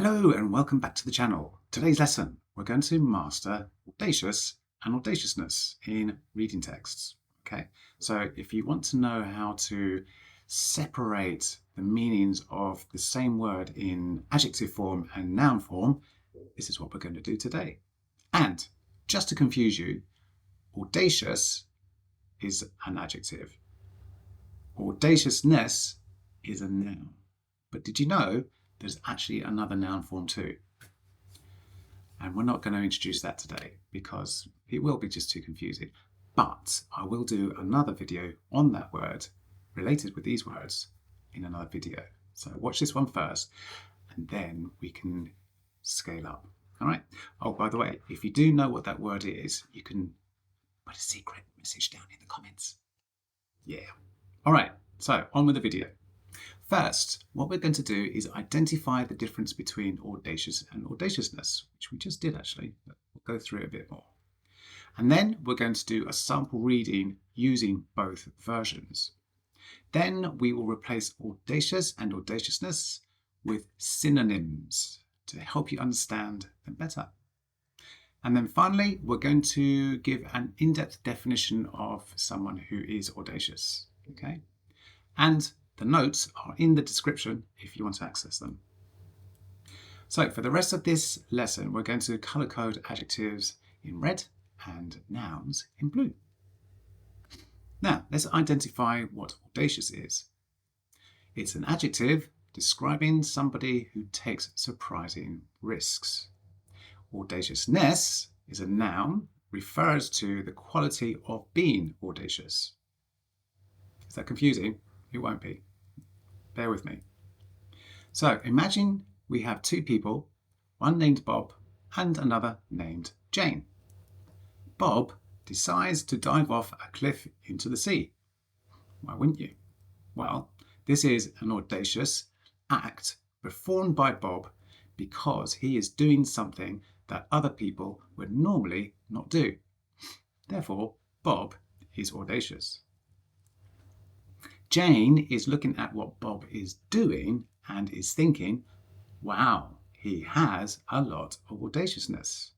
Hello and welcome back to the channel. Today's lesson, we're going to master audacious and audaciousness in reading texts. Okay, so if you want to know how to separate the meanings of the same word in adjective form and noun form, this is what we're going to do today. And just to confuse you, audacious is an adjective. Audaciousness is a noun. But did you know there's actually another noun form too? And we're not going to introduce that today because it will be just too confusing. But I will do another video on that word related with these words in another video. So watch this one first and then we can scale up. All right. Oh, by the way, if you do know what that word is, you can put a secret message down in the comments. Yeah. All right. So on with the video. First, what we're going to do is identify the difference between audacious and audaciousness, which we just did actually, but we'll go through it a bit more. And then we're going to do a sample reading using both versions. Then we will replace audacious and audaciousness with synonyms to help you understand them better. And then finally, we're going to give an in-depth definition of someone who is audacious. Okay? And the notes are in the description if you want to access them. So for the rest of this lesson, we're going to color code adjectives in red and nouns in blue. Now, let's identify what audacious is. It's an adjective describing somebody who takes surprising risks. Audaciousness is a noun, refers to the quality of being audacious. Is that confusing? It won't be. Bear with me. So imagine we have two people, one named Bob and another named Jane. Bob decides to dive off a cliff into the sea. Why wouldn't you? Well, this is an audacious act performed by Bob because he is doing something that other people would normally not do. Therefore, Bob is audacious. Jane is looking at what Bob is doing and is thinking, wow, he has a lot of audaciousness.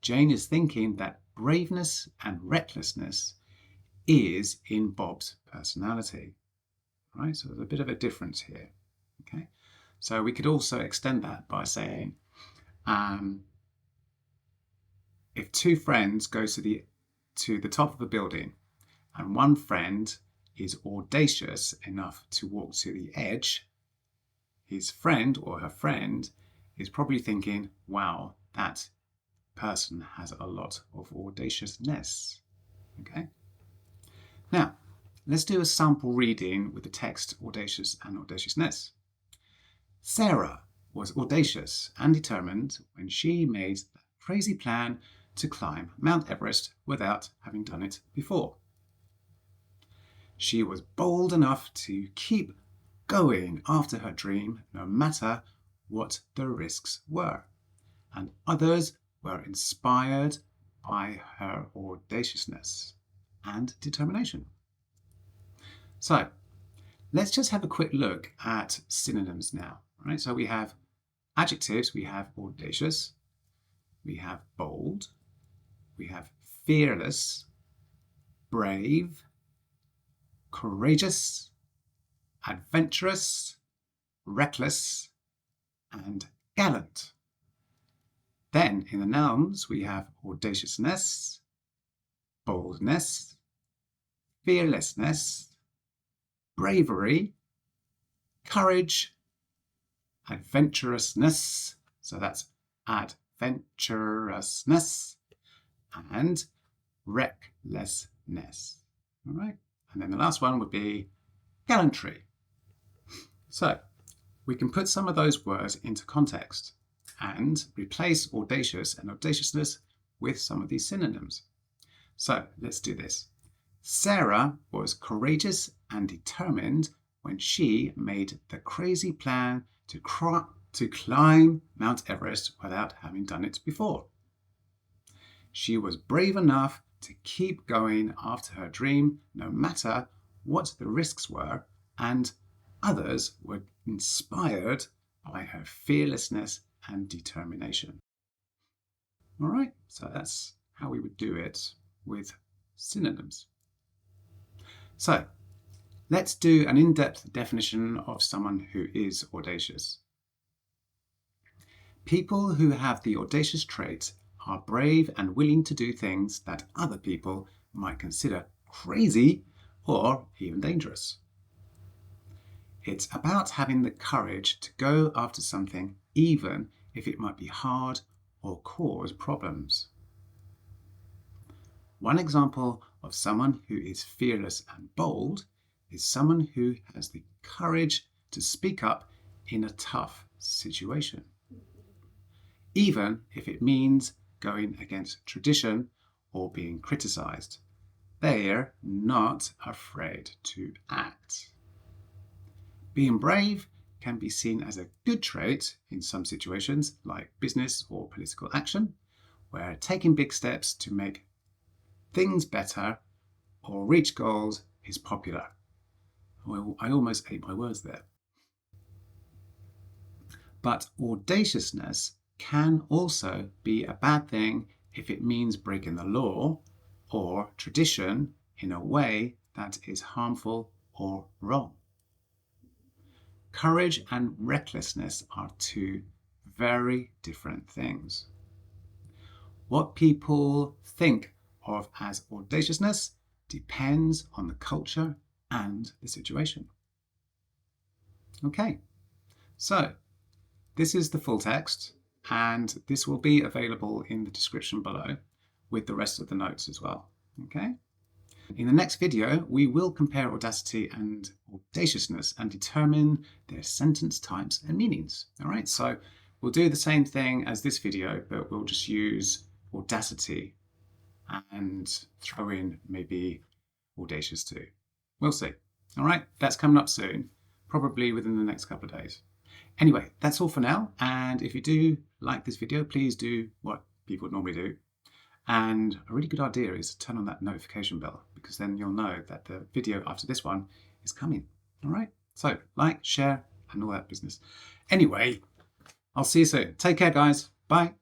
Jane is thinking that braveness and recklessness is in Bob's personality. Right? So there's a bit of a difference here. Okay? So we could also extend that by saying, if two friends go to the top of a building and one friend is audacious enough to walk to the edge, his friend or her friend is probably thinking, wow, that person has a lot of audaciousness. Okay? Now, let's do a sample reading with the text audacious and audaciousness. Sarah was audacious and determined when she made that crazy plan to climb Mount Everest without having done it before. She was bold enough to keep going after her dream no matter what the risks were, and others were inspired by her audaciousness and determination. So let's just have a quick look at synonyms now. Right? So we have adjectives, we have audacious, we have bold, we have fearless, brave, courageous, adventurous, reckless, and gallant. Then in the nouns, we have audaciousness, boldness, fearlessness, bravery, courage, adventurousness, so that's adventurousness, and recklessness. All right? And then the last one would be gallantry. So we can put some of those words into context and replace audacious and audaciousness with some of these synonyms. So let's do this. Sarah was courageous and determined when she made the crazy plan to climb Mount Everest without having done it before. She was brave enough to keep going after her dream no matter what the risks were, and others were inspired by her fearlessness and determination. All right, so that's how we would do it with synonyms. So let's do an in-depth definition of someone who is audacious. People who have the audacious trait are brave and willing to do things that other people might consider crazy or even dangerous. It's about having the courage to go after something even if it might be hard or cause problems. One example of someone who is fearless and bold is someone who has the courage to speak up in a tough situation, even if it means going against tradition or being criticized. They're not afraid to act. Being brave can be seen as a good trait in some situations, like business or political action, where taking big steps to make things better or reach goals is popular. Well, I almost ate my words there. But audaciousness can also be a bad thing if it means breaking the law or tradition in a way that is harmful or wrong. Courage and recklessness are two very different things. What people think of as audaciousness depends on the culture and the situation. Okay, so this is the full text, and this will be available in the description below with the rest of the notes as well. Okay. In the next video, we will compare audacity and audaciousness and determine their sentence types and meanings. All right, so we'll do the same thing as this video, but we'll just use audacity and throw in maybe audacious too. We'll see. All right, that's coming up soon, probably within the next couple of days. Anyway, that's all for now. And if you do like this video, please do what people normally do. And a really good idea is to turn on that notification bell, because then you'll know that the video after this one is coming. All right, so like, share, and all that business. Anyway, I'll see you soon. Take care, guys. Bye.